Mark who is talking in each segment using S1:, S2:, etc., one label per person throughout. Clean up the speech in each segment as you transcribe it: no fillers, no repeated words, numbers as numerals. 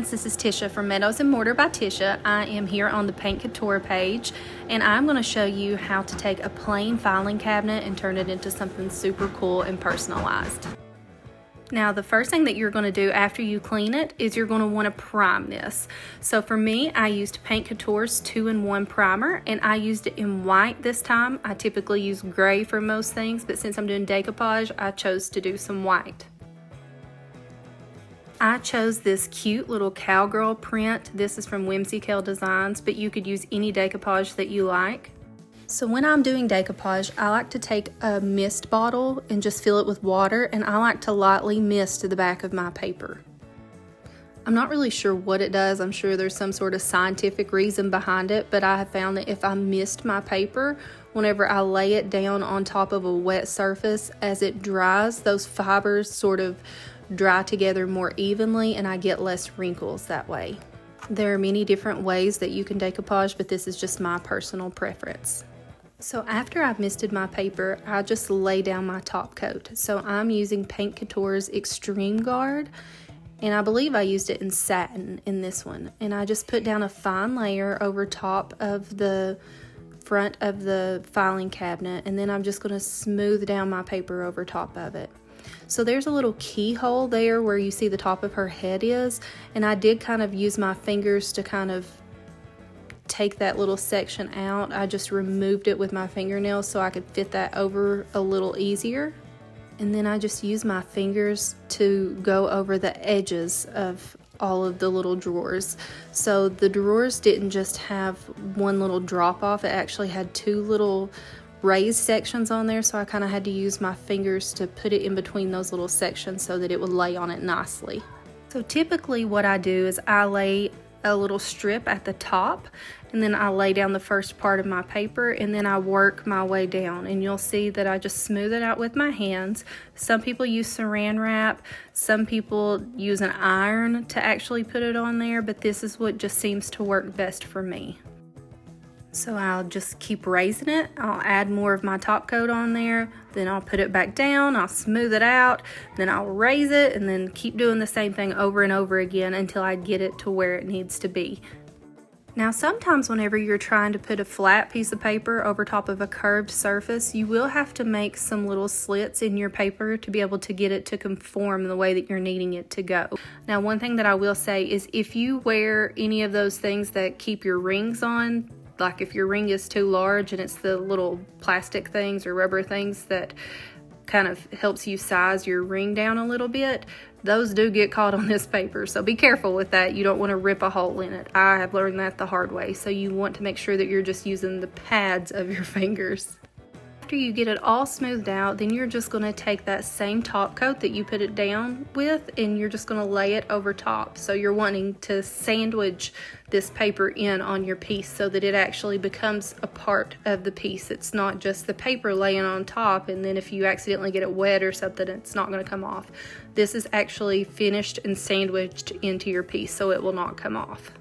S1: friends, this is Tishia from Meadows and Mortar by Tishia. I am here on the Paint Couture page, and I'm going to show you how to take a plain filing cabinet and turn it into something super cool and personalized. Now, the first thing that you're going to do after you clean it is you're going to want to prime this. So for me, I used Paint Couture's 2-in-1 primer, and I used it in white this time. I typically use gray for most things, but since I'm doing decoupage, I chose to do some white. I chose this cute little cowgirl print. This is from Whimsykel Designs, but you could use any decoupage that you like. So when I'm doing decoupage, I like to take a mist bottle and just fill it with water, and I like to lightly mist the back of my paper. I'm not really sure what it does. I'm sure there's some sort of scientific reason behind it, but I have found that if I mist my paper, whenever I lay it down on top of a wet surface, as it dries, those fibers sort of dry together more evenly and I get less wrinkles that way. There are many different ways that you can decoupage, but this is just my personal preference. So after I've misted my paper, I just lay down my top coat. So I'm using Paint Couture's Extreme Guard, and I believe I used it in satin in this one. And I just put down a fine layer over top of the front of the filing cabinet, and then I'm just going to smooth down my paper over top of it. So there's a little keyhole there where you see the top of her head is, and I did kind of use my fingers to kind of take that little section out. I just removed it with my fingernails so I could fit that over a little easier. And then I just use my fingers to go over the edges of all of the little drawers. So the drawers didn't just have one little drop off, it actually had two little raised sections on there, so I kind of had to use my fingers to put it in between those little sections so that it would lay on it nicely. So typically what I do is I lay a little strip at the top, and then I lay down the first part of my paper, and then I work my way down, and you'll see that I just smooth it out with my hands. Some people use saran wrap, some people use an iron to actually put it on there, but this is what just seems to work best for me. So I'll just keep raising it. I'll add more of my top coat on there, then I'll put it back down, I'll smooth it out, then I'll raise it, and then keep doing the same thing over and over again until I get it to where it needs to be. Now sometimes whenever you're trying to put a flat piece of paper over top of a curved surface, you will have to make some little slits in your paper to be able to get it to conform the way that you're needing it to go. Now one thing that I will say is if you wear any of those things that keep your rings on, like if your ring is too large and it's the little plastic things or rubber things that kind of helps you size your ring down a little bit, those do get caught on this paper, so be careful with that. You don't want to rip a hole in it. I have learned that the hard way, so you want to make sure that you're just using the pads of your fingers. After you get it all smoothed out, then you're just going to take that same top coat that you put it down with, and you're just going to lay it over top. So you're wanting to sandwich this paper in on your piece so that it actually becomes a part of the piece. It's not just the paper laying on top, and then if you accidentally get it wet or something, it's not going to come off. This is actually finished and sandwiched into your piece, so it will not come off.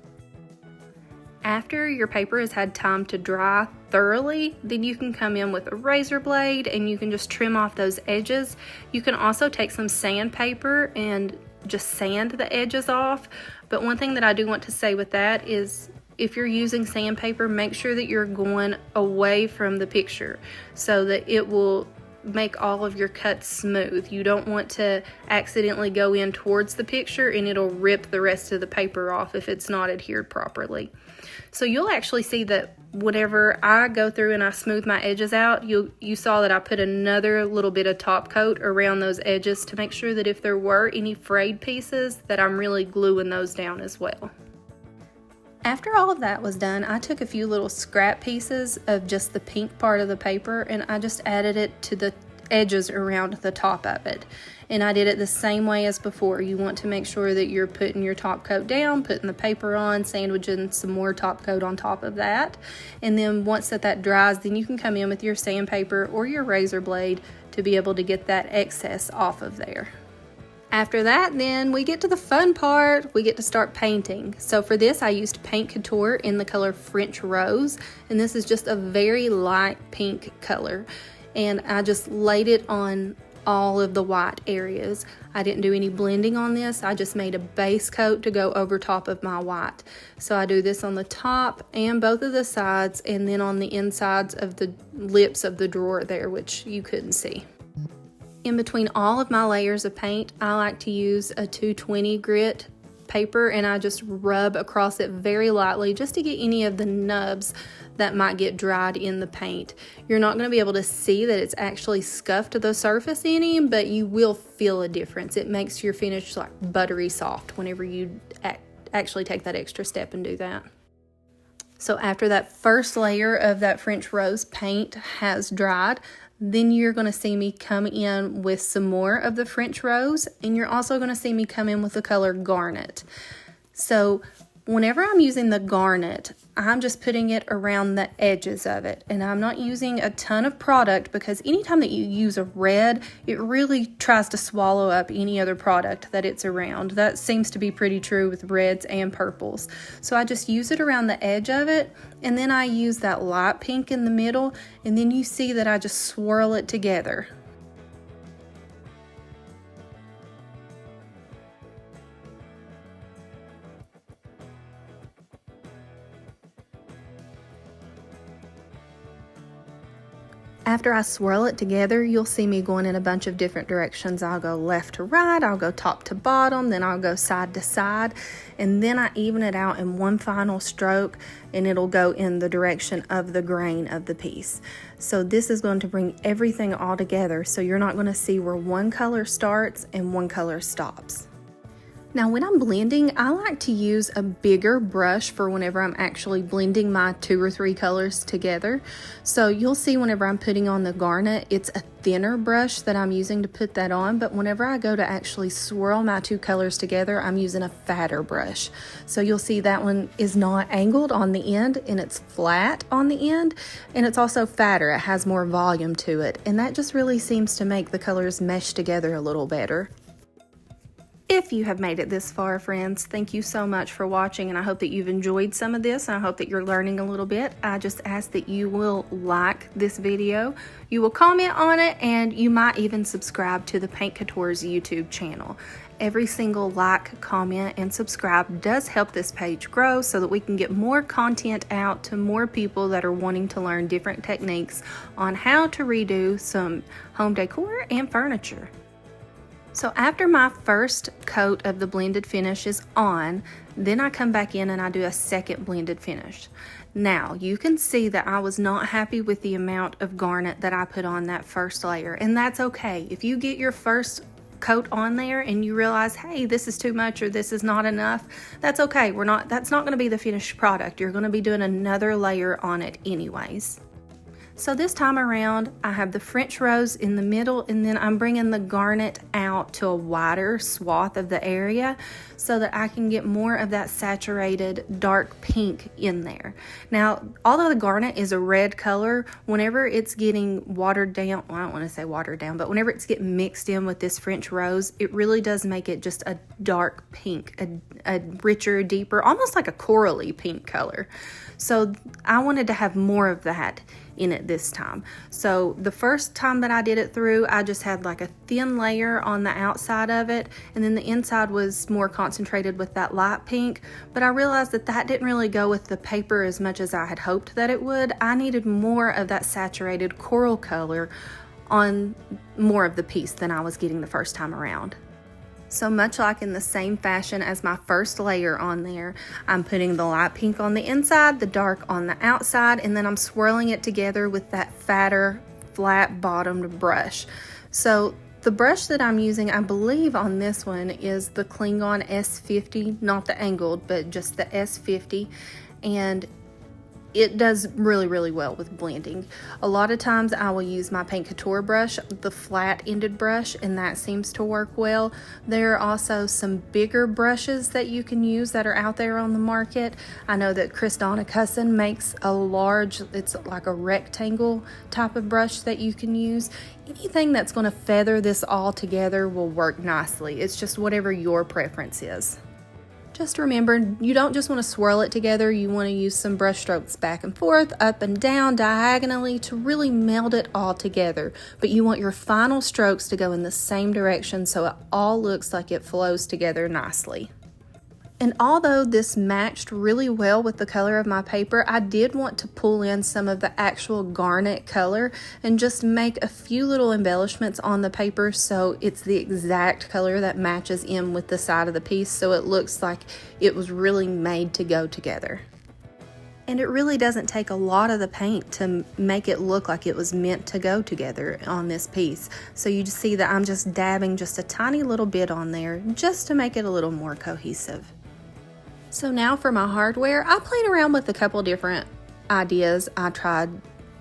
S1: After your paper has had time to dry thoroughly, then you can come in with a razor blade and you can just trim off those edges. You can also take some sandpaper and just sand the edges off. But one thing that I do want to say with that is if you're using sandpaper, make sure that you're going away from the picture so that it will make all of your cuts smooth. You don't want to accidentally go in towards the picture and it'll rip the rest of the paper off if it's not adhered properly. So you'll actually see that whenever I go through and I smooth my edges out, you saw that I put another little bit of top coat around those edges to make sure that if there were any frayed pieces that I'm really gluing those down as well. After all of that was done, I took a few little scrap pieces of just the pink part of the paper and I just added it to the edges around the top of it. And I did it the same way as before. You want to make sure that you're putting your top coat down, putting the paper on, sandwiching some more top coat on top of that. And then once that dries, then you can come in with your sandpaper or your razor blade to be able to get that excess off of there. After that, then we get to the fun part. We get to start painting. So for this, I used Paint Couture in the color French Rose, and this is just a very light pink color. And I just laid it on all of the white areas. I didn't do any blending on this. I just made a base coat to go over top of my white. So I do this on the top and both of the sides, and then on the insides of the lips of the drawer there, which you couldn't see. In between all of my layers of paint, I like to use a 220 grit paper, and I just rub across it very lightly just to get any of the nubs that might get dried in the paint. You're not going to be able to see that it's actually scuffed the surface any, but you will feel a difference. It makes your finish like buttery soft whenever you actually take that extra step and do that. So after that first layer of that French rose paint has dried, then you're going to see me come in with some more of the French rose, and you're also going to see me come in with the color Garnet. So whenever I'm using the Garnet, I'm just putting it around the edges of it, and I'm not using a ton of product, because anytime that you use a red, it really tries to swallow up any other product that it's around. That seems to be pretty true with reds and purples. So I just use it around the edge of it, and then I use that light pink in the middle, and then you see that I just swirl it together. After I swirl it together, you'll see me going in a bunch of different directions. I'll go left to right, I'll go top to bottom, then I'll go side to side, and then I even it out in one final stroke, and it'll go in the direction of the grain of the piece. So this is going to bring everything all together, so you're not going to see where one color starts and one color stops. Now when I'm blending, I like to use a bigger brush for whenever I'm actually blending my 2 or 3 colors together. So you'll see whenever I'm putting on the Garnet, it's a thinner brush that I'm using to put that on, but whenever I go to actually swirl my 2 colors together, I'm using a fatter brush. So you'll see that one is not angled on the end, and it's flat on the end, and it's also fatter. It has more volume to it, and that just really seems to make the colors mesh together a little better. If you have made it this far, friends, thank you so much for watching, and I hope that you've enjoyed some of this, and I hope that you're learning a little bit. I just ask that you will like this video, you will comment on it, and you might even subscribe to the Paint Couture's YouTube channel. Every single like, comment, and subscribe does help this page grow so that we can get more content out to more people that are wanting to learn different techniques on how to redo some home decor and furniture. So after my first coat of the blended finish is on, then I come back in and I do a second blended finish. Now you can see that I was not happy with the amount of Garnet that I put on that first layer, and that's okay. If you get your first coat on there and you realize, hey, this is too much or this is not enough, that's okay. That's not going to be the finished product. You're going to be doing another layer on it anyways. So this time around, I have the French rose in the middle, and then I'm bringing the Garnet out to a wider swath of the area so that I can get more of that saturated dark pink in there. Now, although the Garnet is a red color, whenever it's getting watered down, well, I don't want to say watered down, but whenever it's getting mixed in with this French rose, it really does make it just a dark pink, a richer, deeper, almost like a corally pink color. So I wanted to have more of that in it this time. So the first time that I did it through, I just had like a thin layer on the outside of it, and then the inside was more concentrated with that light pink, but I realized that that didn't really go with the paper as much as I had hoped that it would. I needed more of that saturated coral color on more of the piece than I was getting the first time around. So much like in the same fashion as my first layer on there, I'm putting the light pink on the inside, the dark on the outside, and then I'm swirling it together with that fatter, flat bottomed brush. So the brush that I'm using, I believe on this one, is the Klingon S50, not the angled, but just the S50, and it does really, really well with blending. A lot of times I will use my Paint Couture brush, the flat-ended brush, and that seems to work well. There are also some bigger brushes that you can use that are out there on the market. I know that Chris Donicussen makes a large, it's like a rectangle type of brush that you can use. Anything that's going to feather this all together will work nicely. It's just whatever your preference is. Just remember, you don't just want to swirl it together, you want to use some brush strokes back and forth, up and down, diagonally to really meld it all together. But you want your final strokes to go in the same direction so it all looks like it flows together nicely. And although this matched really well with the color of my paper, I did want to pull in some of the actual garnet color and just make a few little embellishments on the paper so it's the exact color that matches in with the side of the piece, so it looks like it was really made to go together. And it really doesn't take a lot of the paint to make it look like it was meant to go together on this piece. So you just see that I'm just dabbing just a tiny little bit on there just to make it a little more cohesive. So now for my hardware, I played around with a couple different ideas. I tried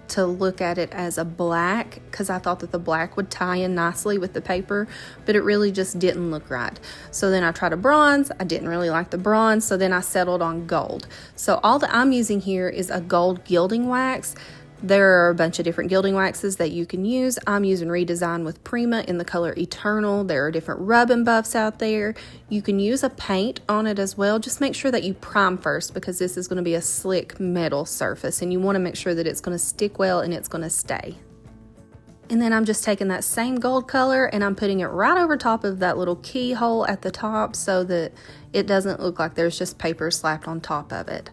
S1: to look at it as a black because I thought that the black would tie in nicely with the paper, but it really just didn't look right. So then I tried a bronze. I didn't really like the bronze, so then I settled on gold. So all that I'm using here is a gold gilding wax. There are a bunch of different gilding waxes that you can use. I'm using Redesign with Prima in the color Eternal. There are different rub and buffs out there. You can use a paint on it as well. Just make sure that you prime first because this is going to be a slick metal surface and you want to make sure that it's going to stick well and it's going to stay. And then I'm just taking that same gold color and I'm putting it right over top of that little keyhole at the top so that it doesn't look like there's just paper slapped on top of it.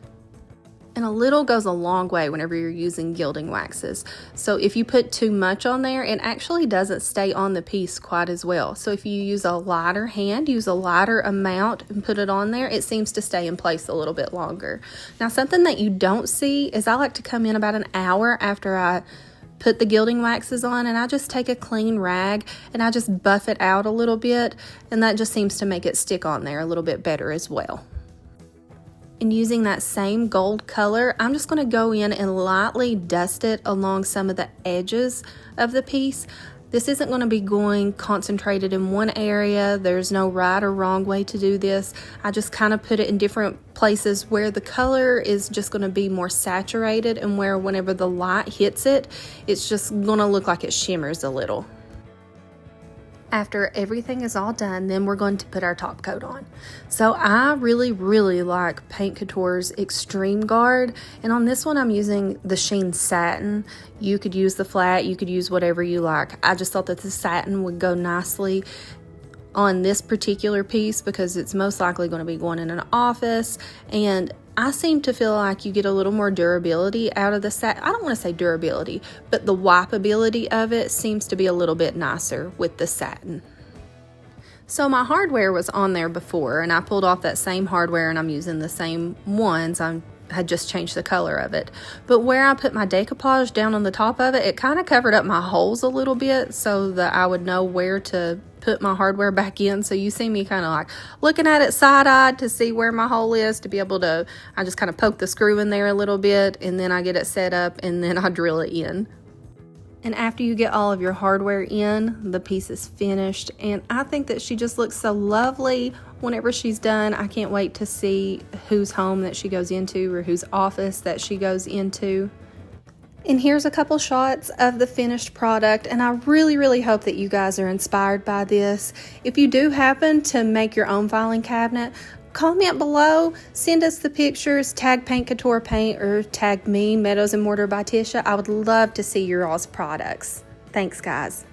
S1: And a little goes a long way whenever you're using gilding waxes. So if you put too much on there, it actually doesn't stay on the piece quite as well. So if you use a lighter hand, use a lighter amount and put it on there, it seems to stay in place a little bit longer. Now something that you don't see is I like to come in about an hour after I put the gilding waxes on and I just take a clean rag and I just buff it out a little bit, and that just seems to make it stick on there a little bit better as well. And using that same gold color, I'm just going to go in and lightly dust it along some of the edges of the piece. This isn't going to be going concentrated in one area. There's no right or wrong way to do this. I just kind of put it in different places where the color is just going to be more saturated and where whenever the light hits it, it's just going to look like it shimmers a little. After everything is all done, then we're going to put our top coat on. So I really like Paint Couture's Extreme Guard, and on this one I'm using the sheen satin. You could use the flat, you could use whatever you like. I just thought that the satin would go nicely on this particular piece because it's most likely going to be going in an office, and I seem to feel like you get a little more durability out of the satin. I don't want to say durability, but the wipeability of it seems to be a little bit nicer with the satin. So my hardware was on there before and I pulled off that same hardware and I'm using the same ones. I had just changed the color of it. But where I put my decoupage down on the top of it, it kind of covered up my holes a little bit so that I would know where to put my hardware back in. So you see me kind of like looking at it side-eyed to see where my hole is to be able to, I just kind of poke the screw in there a little bit and then I get it set up and then I drill it in. And after you get all of your hardware in, the piece is finished. And I think that she just looks so lovely whenever she's done. I can't wait to see whose home that she goes into or whose office that she goes into. And here's a couple shots of the finished product, and I really hope that you guys are inspired by this. If you do happen to make your own filing cabinet, comment below, send us the pictures, tag Paint Couture Paint or tag me, Meadows and Mortar by Tishia. I would love to see your all's products. Thanks, guys.